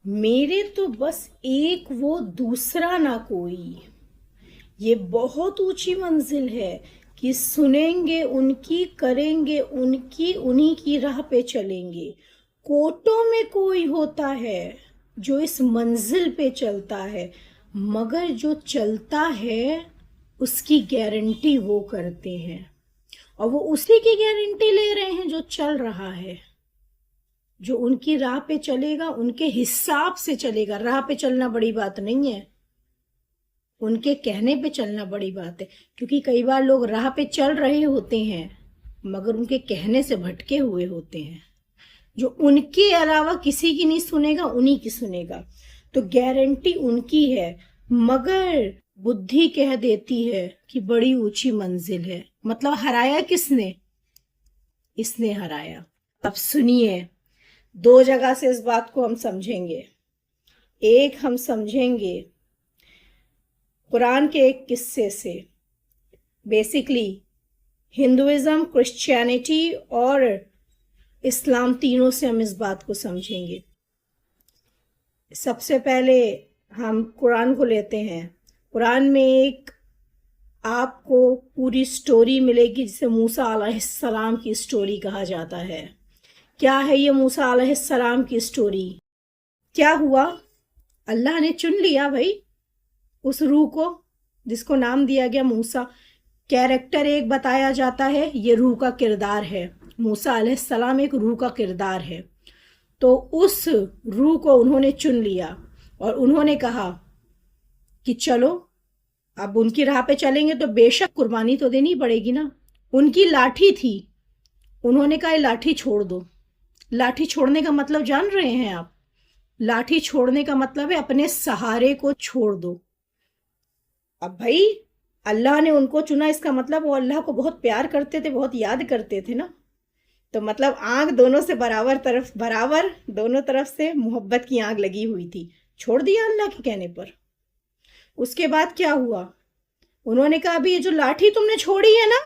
मेरे तो बस एक वो दूसरा ना कोई। ये बहुत ऊंची मंजिल है कि सुनेंगे उनकी, करेंगे उनकी, उन्हीं की राह पे चलेंगे। कोटों में कोई होता है जो इस मंजिल पे चलता है, मगर जो चलता है उसकी गारंटी वो करते हैं। और वो उसी की गारंटी ले रहे हैं जो चल रहा है, जो उनकी राह पे चलेगा, उनके हिसाब से चलेगा। राह पे चलना बड़ी बात नहीं है, उनके कहने पे चलना बड़ी बात है। क्योंकि कई बार लोग राह पे चल रहे होते हैं मगर उनके कहने से भटके हुए होते हैं। जो उनके अलावा किसी की नहीं सुनेगा, उन्हीं की सुनेगा। तो गारंटी उनकी है, मगर बुद्धि कह देती है कि बड़ी ऊंची मंजिल है। मतलब हराया किसने? इसने हराया। अब सुनिए, दो जगह से इस बात को हम समझेंगे। एक हम समझेंगे कुरान के एक किस्से से। बेसिकली हिंदुइज्म, क्रिश्चियनिटी और इस्लाम, तीनों से हम इस बात को समझेंगे। सबसे पहले हम कुरान को लेते हैं। कुरान में एक आपको पूरी स्टोरी मिलेगी जिसे मूसा अलैहिस्सलाम की स्टोरी कहा जाता है। क्या है ये मूसा अलैहिस्सलाम की स्टोरी? क्या हुआ? अल्लाह ने चुन लिया भाई उस रूह को, जिसको नाम दिया गया मूसा। कैरेक्टर एक बताया जाता है, ये रूह का किरदार है। मूसा अलैहिस्सलाम एक रूह का किरदार है। तो उस रूह को उन्होंने चुन लिया और उन्होंने कहा कि चलो अब उनकी राह पे चलेंगे तो बेशक कुर्बानी तो देनी पड़ेगी ना। उनकी लाठी थी, उन्होंने कहा लाठी छोड़ दो। लाठी छोड़ने का मतलब जान रहे हैं आप? लाठी छोड़ने का मतलब है अपने सहारे को छोड़ दो। अब भाई अल्लाह ने उनको चुना, इसका मतलब वो अल्लाह को बहुत प्यार करते थे, बहुत याद करते थे ना। तो मतलब आग दोनों से बराबर दोनों तरफ से मोहब्बत की आग लगी हुई थी। छोड़ दिया अल्लाह के कहने पर। उसके बाद क्या हुआ? उन्होंने कहा अभी ये जो लाठी तुमने छोड़ी है ना,